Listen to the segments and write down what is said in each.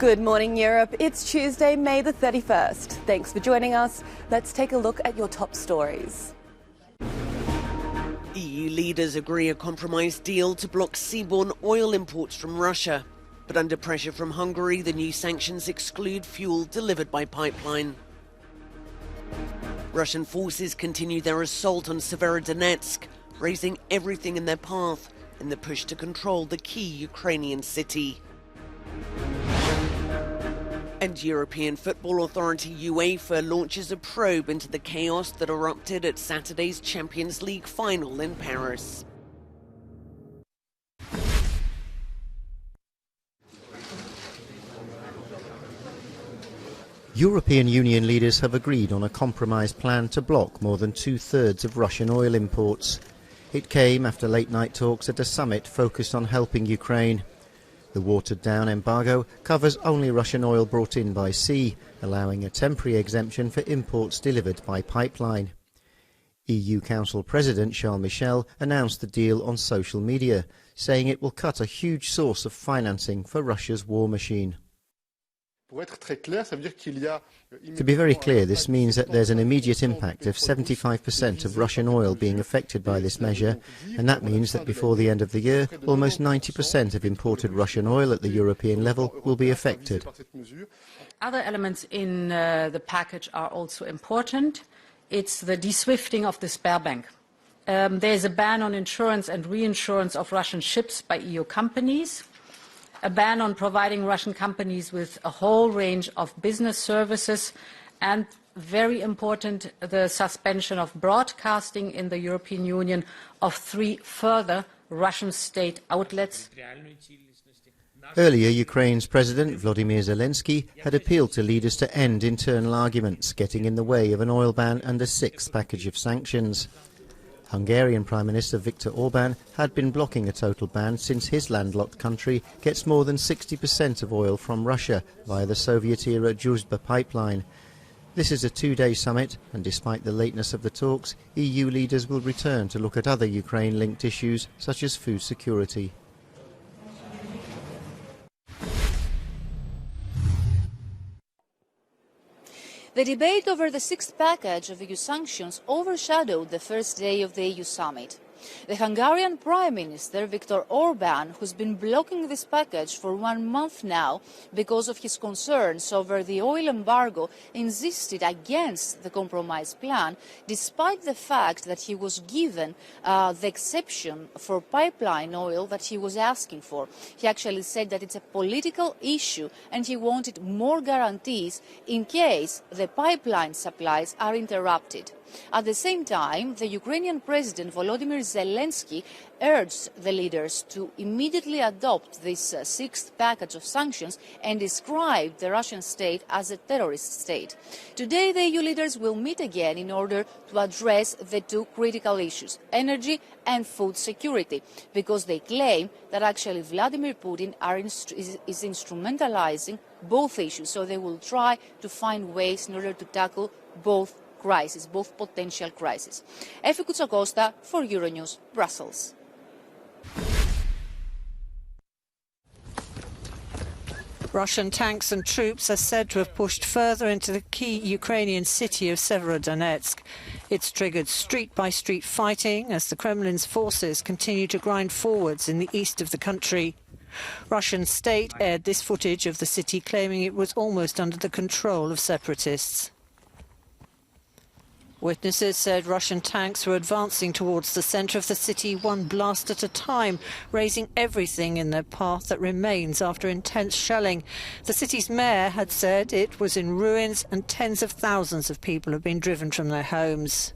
Good morning, Europe. It's Tuesday, May the 31st. Thanks for joining us. Let's take a look at your top stories. EU leaders agree a compromise deal to block seaborne oil imports from Russia. But under pressure from Hungary, the new sanctions exclude fuel delivered by pipeline. Russian forces continue their assault on Donetsk, razing everything in their path in the push to control the key Ukrainian city. And European Football Authority UEFA launches a probe into the chaos that erupted at Saturday's Champions League final in Paris. European Union leaders have agreed on a compromise plan to block more than two-thirds of Russian oil imports. It came after late-night talks at a summit focused on helping Ukraine. The watered-down embargo covers only Russian oil brought in by sea, allowing a temporary exemption for imports delivered by pipeline. EU Council President Charles Michel announced the deal on social media, saying it will cut a huge source of financing for Russia's war machine. To be very clear, this means that there's an immediate impact of 75% of Russian oil being affected by this measure, and that means that before the end of the year, almost 90% of imported Russian oil at the European level will be affected. Other elements in the package are also important. It's the de-swifting of the spare bank. There's a ban on insurance and reinsurance of Russian ships by EU companies. A ban on providing Russian companies with a whole range of business services, and very important, the suspension of broadcasting in the European Union of 3 further Russian state outlets. Earlier, Ukraine's President Volodymyr Zelensky had appealed to leaders to end internal arguments getting in the way of an oil ban and a 6th package of sanctions. Hungarian Prime Minister Viktor Orbán had been blocking a total ban since his landlocked country gets more than 60% of oil from Russia via the Soviet-era Druzhba pipeline. This is a 2-day summit, and despite the lateness of the talks, EU leaders will return to look at other Ukraine-linked issues such as food security. The debate over the 6th package of EU sanctions overshadowed the first day of the EU summit. The Hungarian Prime Minister Viktor Orbán, who's been blocking this package for 1 month now because of his concerns over the oil embargo, insisted against the compromise plan, despite the fact that he was given the exception for pipeline oil that he was asking for. He actually said that it's a political issue and he wanted more guarantees in case the pipeline supplies are interrupted. At the same time, the Ukrainian President Volodymyr Zelensky urged the leaders to immediately adopt this 6th package of sanctions and described the Russian state as a terrorist state. Today, the EU leaders will meet again in order to address the 2 critical issues, energy and food security, because they claim that actually Vladimir Putin is instrumentalizing both issues, so they will try to find ways in order to tackle both crisis, both potential crises. Efi Koutsakosta for Euronews, Brussels. Russian tanks and troops are said to have pushed further into the key Ukrainian city of Severodonetsk. It's triggered street-by-street fighting as the Kremlin's forces continue to grind forwards in the east of the country. Russian state aired this footage of the city, claiming it was almost under the control of separatists. Witnesses said Russian tanks were advancing towards the centre of the city, 1 blast at a time, razing everything in their path that remains after intense shelling. The city's mayor had said it was in ruins and tens of thousands of people have been driven from their homes.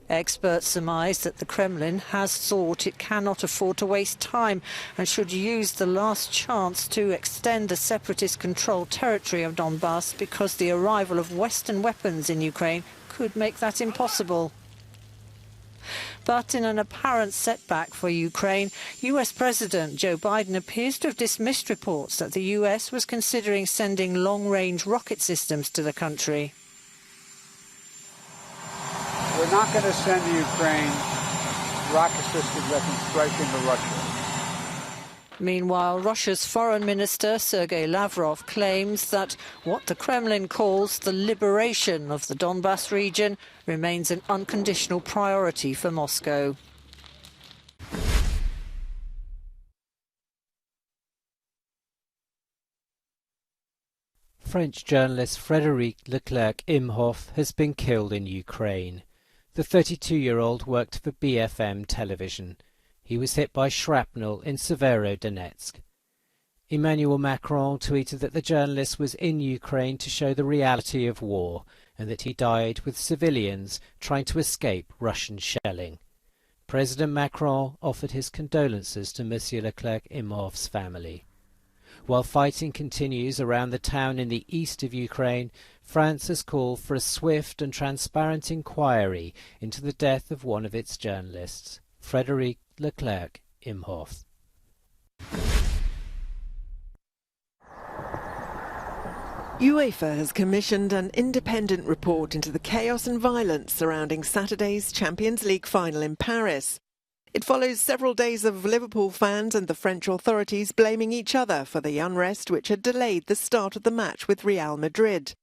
Experts surmise that the Kremlin has thought it cannot afford to waste time and should use the last chance to extend the separatist-controlled territory of Donbass, because the arrival of Western weapons in Ukraine could make that impossible. But in an apparent setback for Ukraine, US President Joe Biden appears to have dismissed reports that the US was considering sending long-range rocket systems to the country. We're not going to send to Ukraine rocket-assisted weapons straight into Russia. Meanwhile, Russia's Foreign Minister Sergei Lavrov claims that what the Kremlin calls the liberation of the Donbas region remains an unconditional priority for Moscow. French journalist Frédéric Leclerc-Imhoff has been killed in Ukraine. The 32-year-old worked for BFM television. He was hit by shrapnel in Severodonetsk. Emmanuel Macron tweeted that the journalist was in Ukraine to show the reality of war and that he died with civilians trying to escape Russian shelling. President Macron offered his condolences to Monsieur Leclerc-Imhoff's family. While fighting continues around the town in the east of Ukraine, France has called for a swift and transparent inquiry into the death of one of its journalists, Frédéric Leclerc-Imhoff. UEFA has commissioned an independent report into the chaos and violence surrounding Saturday's Champions League final in Paris. It follows several days of Liverpool fans and the French authorities blaming each other for the unrest which had delayed the start of the match with Real Madrid.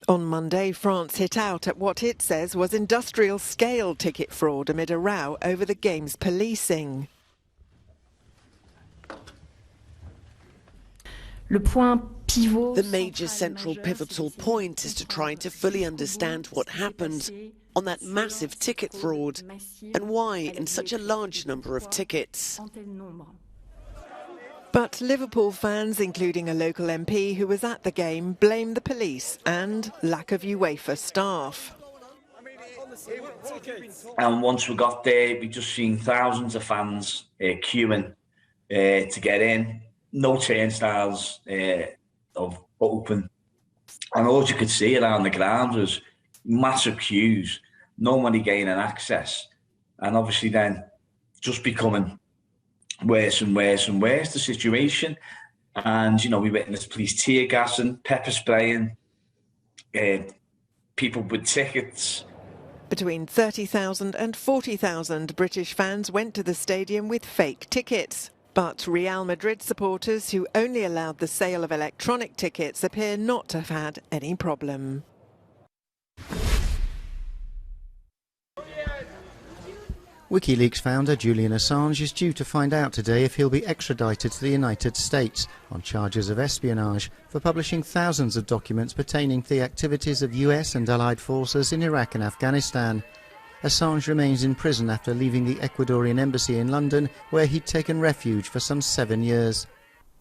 On Monday, France hit out at what it says was industrial-scale ticket fraud amid a row over the game's policing. The major central pivotal point is to try to fully understand what happened on that massive ticket fraud and why in such a large number of tickets. But Liverpool fans, including a local MP who was at the game, blame the police and lack of UEFA staff. And once we got there, we just seen thousands of fans queuing to get in. No turnstiles open. And all you could see around the ground was massive queues, no money gaining access. And obviously then just becoming worse and worse and worse, the situation. And, you know, we witnessed police tear gassing, pepper spraying, people with tickets. Between 30,000 and 40,000 British fans went to the stadium with fake tickets. But Real Madrid supporters who only allowed the sale of electronic tickets appear not to have had any problem. WikiLeaks founder Julian Assange is due to find out today if he'll be extradited to the United States on charges of espionage for publishing thousands of documents pertaining to the activities of US and allied forces in Iraq and Afghanistan. Assange remains in prison after leaving the Ecuadorian embassy in London, where he'd taken refuge for some 7 years.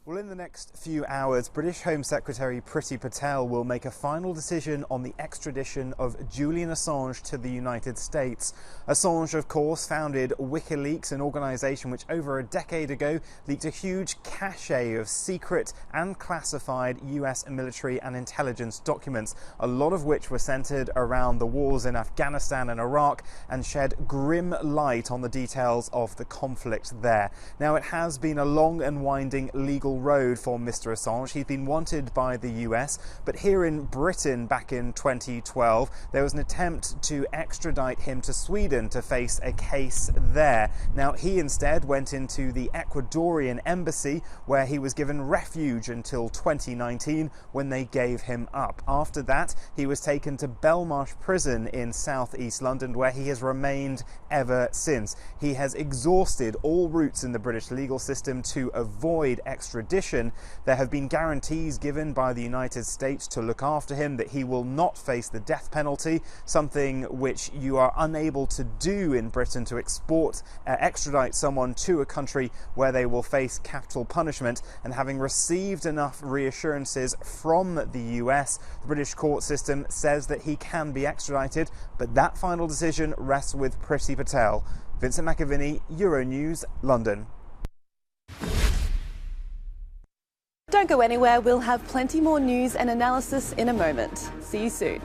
Well, in the next few hours, British Home Secretary Priti Patel will make a final decision on the extradition of Julian Assange to the United States. Assange, of course, founded WikiLeaks, an organisation which over a decade ago leaked a huge cache of secret and classified US military and intelligence documents, a lot of which were centred around the wars in Afghanistan and Iraq and shed grim light on the details of the conflict there. Now, it has been a long and winding legal road for Mr. Assange. He's been wanted by the US, but here in Britain back in 2012 there was an attempt to extradite him to Sweden to face a case there. Now, he instead went into the Ecuadorian embassy, where he was given refuge until 2019 when they gave him up. After that, he was taken to Belmarsh prison in southeast London, where he has remained ever since. He has exhausted all routes in the British legal system to avoid extradition. There have been guarantees given by the United States to look after him, that he will not face the death penalty, something which you are unable to do in Britain, to extradite someone to a country where they will face capital punishment. And having received enough reassurances from the US, the British court system says that he can be extradited, but that final decision rests with Priti Patel. Vincent McAviney, Euronews, London. Don't go anywhere, we'll have plenty more news and analysis in a moment. See you soon.